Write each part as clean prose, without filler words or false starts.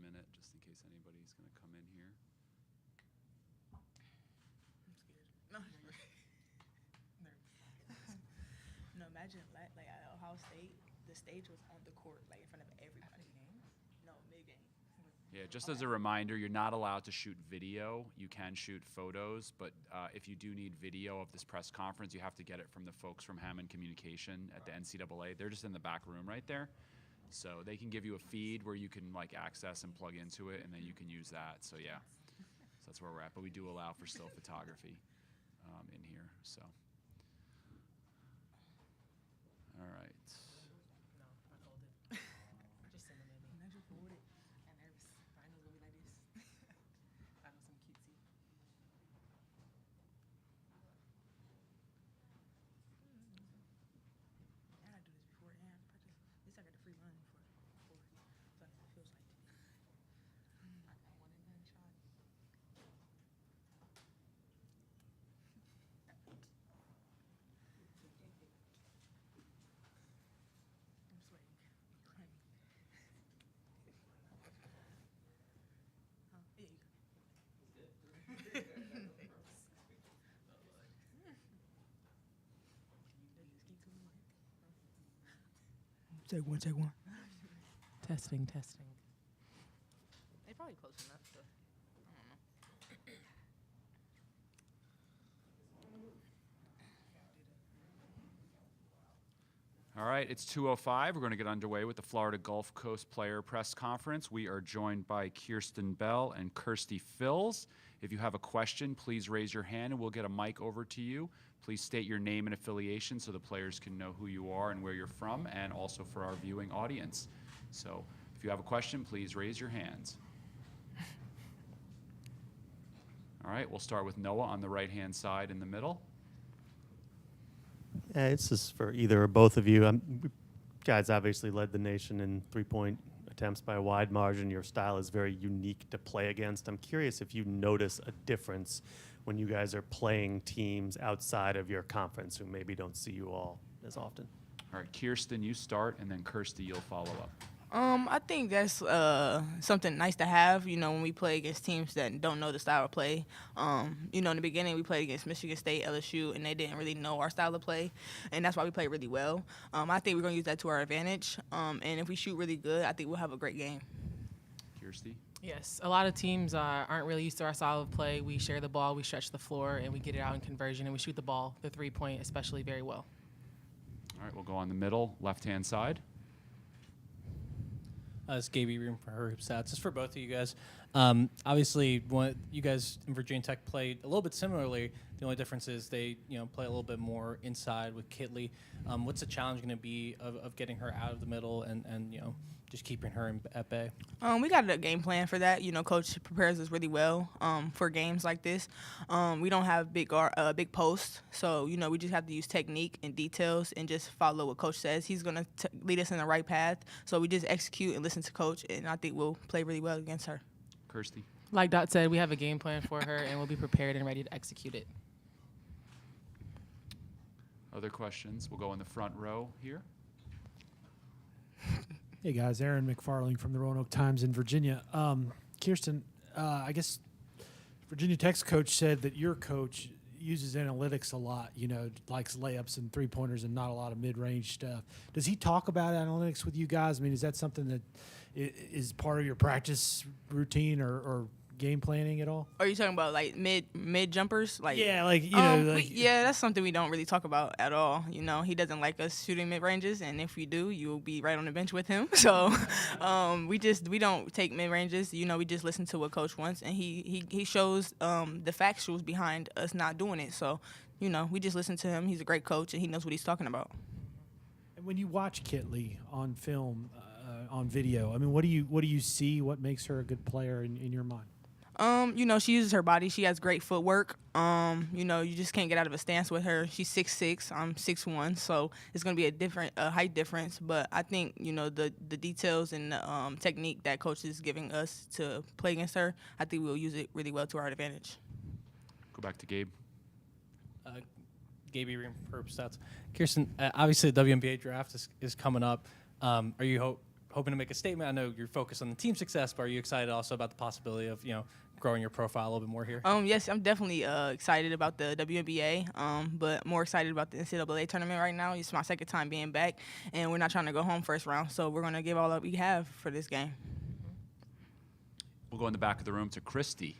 minute just in case anybody's going to come in here. I'm scared. No. No, imagine like at Ohio State, the stage was on the court, like in front of everybody. No, mid-game. Yeah, just as a reminder, you're not allowed to shoot video. You can shoot photos, but if you do need video of this press conference, you have to get it from the folks from Hammond Communication at the NCAA. They're just in the back room right there. So they can give you a feed where you can like access and plug into it, and then you can use that. So yeah, so that's where we're at. But we do allow for still photography in here. So, all right. No, I hold it. Just send them in. Imagine forward it. I'm nervous. I know it's gonna be like this. I know some cutesy. And I do this beforehand. Practice. At least I got the free run before. So it feels like. I got one and done shot. I'm sweating. Cramming. Yeah, you Take one, take one. Testing. They're probably close enough, but I don't know. All right, it's 2:05. We're going to get underway with the Florida Gulf Coast Player Press Conference. We are joined by Kirsten Bell and Kirsty Fills. If you have a question, please raise your hand and we'll get a mic over to you. Please state your name and affiliation so the players can know who you are and where you're from, and also for our viewing audience. So if you have a question, please raise your hands. All right, we'll start with Noah on the right-hand side in the middle. This is for either or both of you. You guys obviously led the nation in three-point attempts by a wide margin. Your style is very unique to play against. I'm curious if you notice a difference when you guys are playing teams outside of your conference who maybe don't see you all as often. All right, Kirsten, you start, and then Kirsty, you'll follow up. I think that's something nice to have, when we play against teams that don't know the style of play. In the beginning, we played against Michigan State, LSU, and they didn't really know our style of play, and that's why we played really well. I think we're going to use that to our advantage, and if we shoot really good, I think we'll have a great game. Kirsty? Yes, a lot of teams aren't really used to our style of play. We share the ball, we stretch the floor, and we get it out in conversion, and we shoot the ball, the three-point especially, very well. All right, we'll go on the middle, left-hand side. It's Gaby Room for her stats. Just for both of you guys. Obviously, you guys in Virginia Tech played a little bit similarly. The only difference is they, play a little bit more inside with Kitley. What's the challenge going to be of getting her out of the middle and just keeping her at bay? We got a game plan for that. Coach prepares us really well for games like this. We don't have big posts, so we just have to use technique and details and just follow what Coach says. He's gonna lead us in the right path. So we just execute and listen to Coach, and I think we'll play really well against her. Kirsty? Like Dot said, we have a game plan for her, and we'll be prepared and ready to execute it. Other questions? We'll go in the front row here. Hey guys, Aaron McFarling from the Roanoke Times in Virginia. Kirsten, I guess Virginia Tech's coach said that your coach uses analytics a lot, likes layups and three-pointers and not a lot of mid-range stuff.Id he talk about analytics with you guys? I mean, is that something that is part of your practice routine or game planning at all? Are you talking about like mid jumpers? Yeah, that's something we don't really talk about at all. He doesn't like us shooting mid ranges, and if we do, you'll be right on the bench with him. So, we don't take mid ranges. We just listen to what Coach wants, and he shows the factuals behind us not doing it. So, we just listen to him. He's a great coach, and he knows what he's talking about. And when you watch Kitley on film, on video, I mean, what do you see? What makes her a good player in your mind? She uses her body. She has great footwork. You just can't get out of a stance with her. She's 6'6", I'm 6'1", so it's going to be a different height difference. But I think, the details and the technique that Coach is giving us to play against her, I think we'll use it really well to our advantage. Go back to Gabe. Gaby Ream for her stats. Kirsten, obviously the WNBA draft is coming up. Are you hoping to make a statement? I know you're focused on the team success, but are you excited also about the possibility of growing your profile a little bit more here? Yes, I'm definitely excited about the WNBA, but more excited about the NCAA tournament right now. It's my second time being back, and we're not trying to go home first round, so we're going to give all that we have for this game. We'll go in the back of the room to Christy.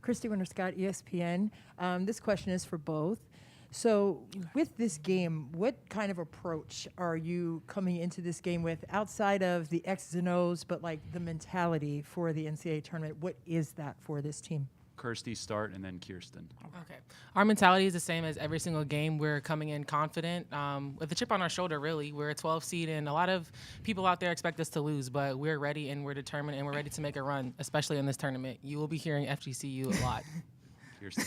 Christy Winter-Scott, ESPN. This question is for both. So with this game, what kind of approach are you coming into this game with outside of the X's and O's, but like the mentality for the NCAA tournament? What is that for this team? Kirsty start, and then Kirsten. Okay. Our mentality is the same as every single game. We're coming in confident, with a chip on our shoulder, really. We're a 12 seed, and a lot of people out there expect us to lose, but we're ready and we're determined and we're ready to make a run, especially in this tournament. You will be hearing FGCU a lot. Kirsten.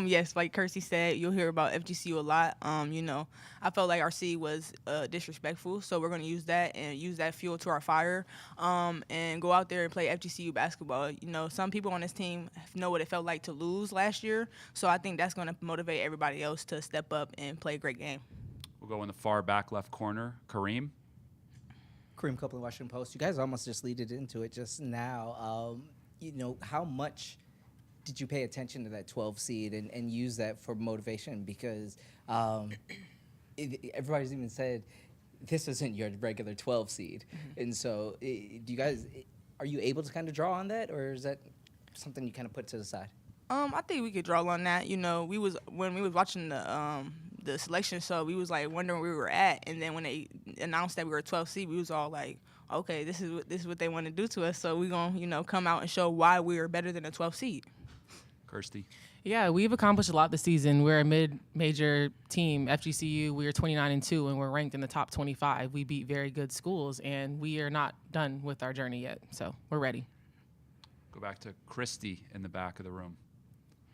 Yes, like Kirsty said, you'll hear about FGCU a lot. I felt like our seed was disrespectful, so we're going to use that and use that fuel to our fire, and go out there and play FGCU basketball. Some people on this team know what it felt like to lose last year, so I think that's going to motivate everybody else to step up and play a great game. We'll go in the far back left corner. Kareem. Kareem Copeland, Washington Post. You guys almost just leaded into it just now. How much did you pay attention to that 12 seed and use that for motivation? Because everybody's even said this isn't your regular 12 seed. Mm-hmm. And so are you able to kind of draw on that, or is that something you kind of put to the side? I think we could draw on that. When we was watching the selection show, we was like wondering where we were at, and then when they announced that we were a 12 seed, we was all like, okay, this is what they want to do to us. So we're gonna come out and show why we are better than a 12 seed. Kirsty. Yeah, we've accomplished a lot this season. We're a mid-major team, FGCU. We are 29-2, and we're ranked in the top 25. We beat very good schools, and we are not done with our journey yet. So we're ready. Go back to Christy in the back of the room.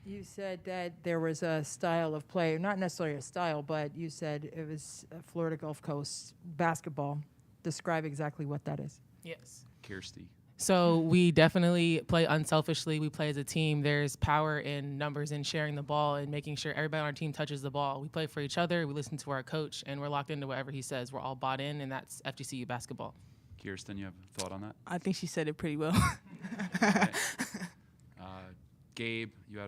You said that there was a style of play, not necessarily a style, but you said it was Florida Gulf Coast basketball. Describe exactly what that is. Yes. Kirsty. So we definitely play unselfishly. We play as a team. There's power in numbers and sharing the ball and making sure everybody on our team touches the ball. We play for each other. We listen to our coach, and we're locked into whatever he says. We're all bought in, and that's FGCU basketball. Kirsten, you have a thought on that? I think she said it pretty well. Okay. Gabe, did you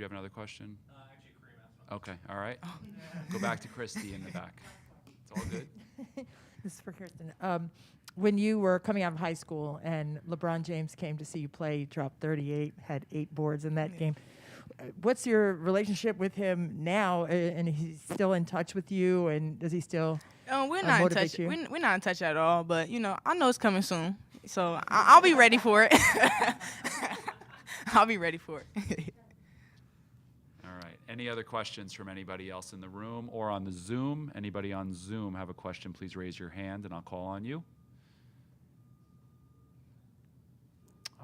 have another question? Actually, Kareem asked one. Okay, all right. Go back to Christy in the back. It's all good. This is for Kirsten. When you were coming out of high school and LeBron James came to see you play, you dropped 38, had 8 boards in that game. What's your relationship with him now? And he's still in touch with you? And does he still We're not in motivate touch. you? We're not in touch at all. But I know it's coming soon, so I'll be ready for it. I'll be ready for it. All right. Any other questions from anybody else in the room or on the Zoom? Anybody on Zoom have a question, please raise your hand and I'll call on you.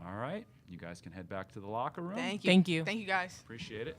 All right. You guys can head back to the locker room. Thank you. Thank you. Thank you, guys. Appreciate it.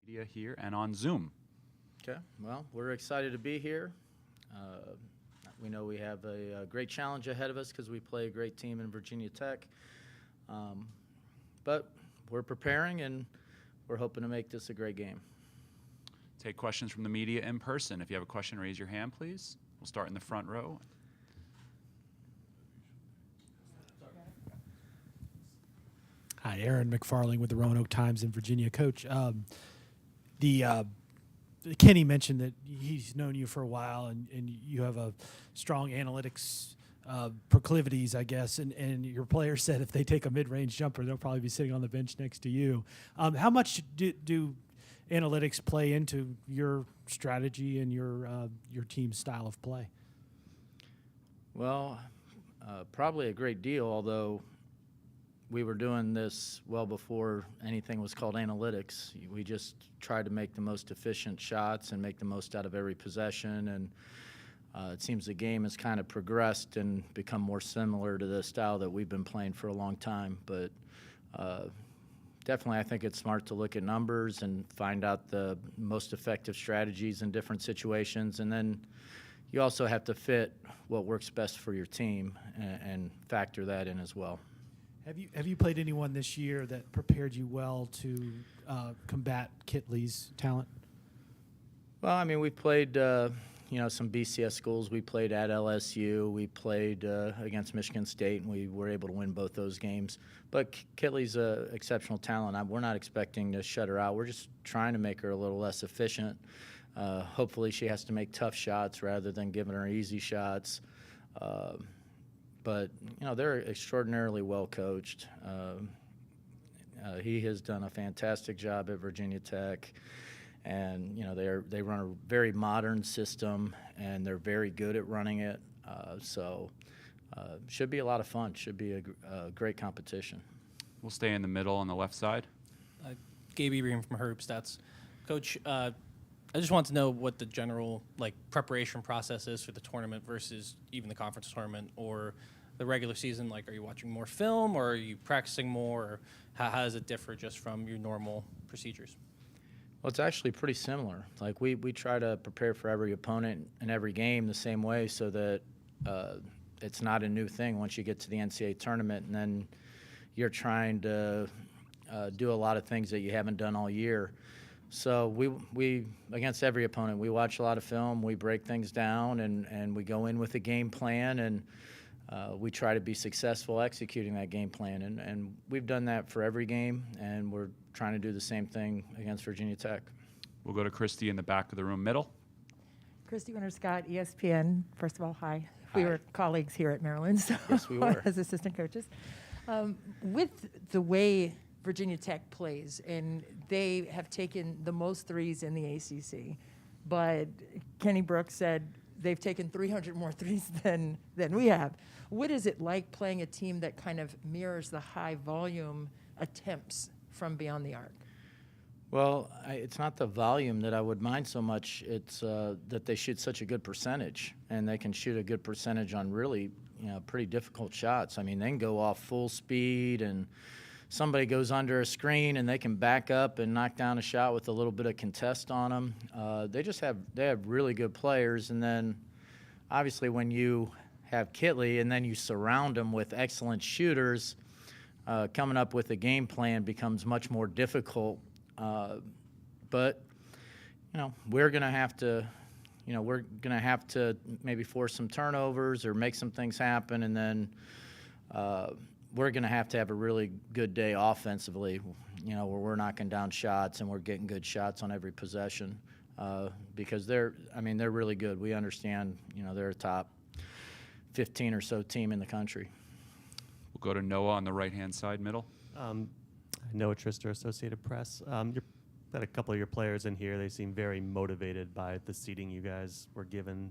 Media here and on Zoom. Okay, well, we're excited to be here. We know we have a great challenge ahead of us because we play a great team in Virginia Tech. But we're preparing, and we're hoping to make this a great game. Take questions from the media in person. If you have a question, raise your hand, please. We'll start in the front row. Hi, Aaron McFarling with the Roanoke Times in Virginia. Coach, Kenny mentioned that he's known you for a while, and you have a strong analytics proclivities, I guess, and your players said if they take a mid-range jumper, they'll probably be sitting on the bench next to you. How much do analytics play into your strategy and your team's style of play? Well, probably a great deal, although we were doing this well before anything was called analytics. We just tried to make the most efficient shots and make the most out of every possession, and it seems the game has kind of progressed and become more similar to the style that we've been playing for a long time. But definitely I think it's smart to look at numbers and find out the most effective strategies in different situations, and then you also have to fit what works best for your team and factor that in as well. Have you played anyone this year that prepared you well to combat Kitley's talent? Well, I mean, we've played, some BCS schools. We played at LSU. We played against Michigan State, and we were able to win both those games. But Kitley's an exceptional talent. We're not expecting to shut her out. We're just trying to make her a little less efficient. Hopefully she has to make tough shots rather than giving her easy shots. But, they're extraordinarily well coached. He has done a fantastic job at Virginia Tech. And, they run a very modern system, and they're very good at running it. Should be a lot of fun. Should be a great competition. We'll stay in the middle on the left side. Gabe Ibrahim from Herb Stats. Coach, I just want to know what the general preparation process is for the tournament versus even the conference tournament or the regular season. Like, are you watching more film, or are you practicing more? Or how does it differ just from your normal procedures? Well, it's actually pretty similar. Like we try to prepare for every opponent in every game the same way, so that it's not a new thing once you get to the NCAA tournament, and then you're trying to do a lot of things that you haven't done all year. So we against every opponent, we watch a lot of film, we break things down, and we go in with a game plan, and we try to be successful executing that game plan. And we've done that for every game, and we're trying to do the same thing against Virginia Tech. We'll go to Christy in the back of the room, middle. Christy Winter-Scott, ESPN. First of all, hi. We Hi. were colleagues here at Maryland, so Yes, we were. as assistant coaches. With the way Virginia Tech plays, and they have taken the most threes in the ACC, but Kenny Brooks said they've taken 300 more threes than we have. What is it like playing a team that kind of mirrors the high volume attempts from beyond the arc? Well, it's not the volume that I would mind so much. It's that they shoot such a good percentage, and they can shoot a good percentage on really, pretty difficult shots. I mean, they can go off full speed, and somebody goes under a screen, and they can back up and knock down a shot with a little bit of contest on them. They have really good players, and then obviously when you have Kitley and then you surround them with excellent shooters, coming up with a game plan becomes much more difficult. But we're going to have to, maybe force some turnovers or make some things happen, and then we're going to have a really good day offensively, where we're knocking down shots and we're getting good shots on every possession, because they're really good. We understand, they're a top 15 or so team in the country. We'll go to Noah on the right-hand side, middle. Noah Trister, Associated Press. You've got a couple of your players in here. They seem very motivated by the seating you guys were given.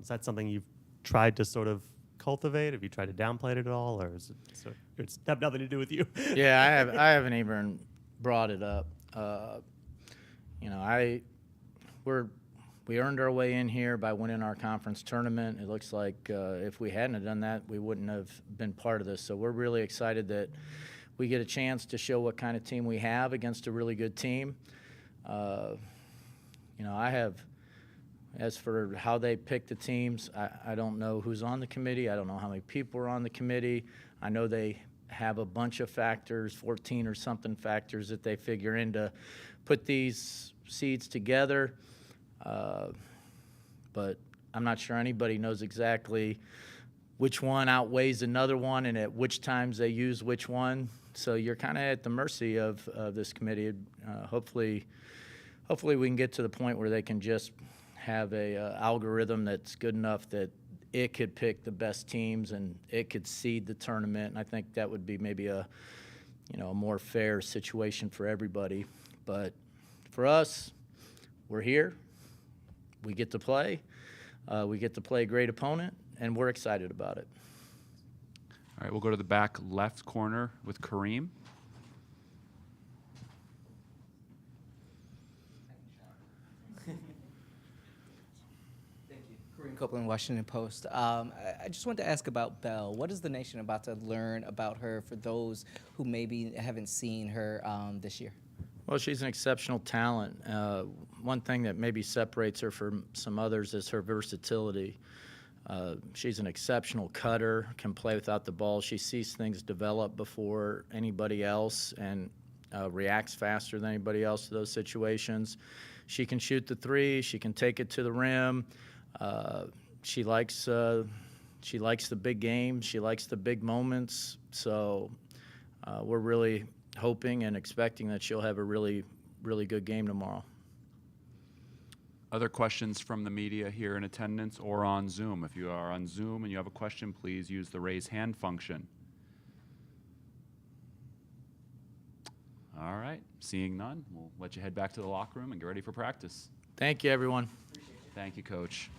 Is that something you've tried to sort of cultivate? Have you tried to downplay it at all, or is it it's have nothing to do with you? Yeah, I haven't even brought it up. We earned our way in here by winning our conference tournament. It looks like if we hadn't have done that, we wouldn't have been part of this. So we're really excited that we get a chance to show what kind of team we have against a really good team. I have, as for how they pick the teams, I don't know who's on the committee. I don't know how many people are on the committee. I know they have a bunch of factors, 14 or something factors that they figure in to put these seeds together. But I'm not sure anybody knows exactly which one outweighs another one and at which times they use which one. So you're kind of at the mercy of this committee. Hopefully we can get to the point where they can just have a algorithm that's good enough that it could pick the best teams and it could seed the tournament. And I think that would be maybe a more fair situation for everybody. But for us, we're here. We get to play. We get to play a great opponent, and we're excited about it. All right, we'll go to the back left corner with Kareem. Kareem Copeland, Washington Post. I just wanted to ask about Belle. What is the nation about to learn about her for those who maybe haven't seen her this year? Well, she's an exceptional talent. One thing that maybe separates her from some others is her versatility. She's an exceptional cutter, can play without the ball. She sees things develop before anybody else and reacts faster than anybody else to those situations. She can shoot the three. She can take it to the rim. She likes the big games. She likes the big moments. So we're really hoping and expecting that she'll have a really, really good game tomorrow. Other questions from the media here in attendance or on Zoom? If you are on Zoom and you have a question, please use the raise hand function. All right, seeing none, we'll let you head back to the locker room and get ready for practice. Thank you, everyone. Thank you, Coach.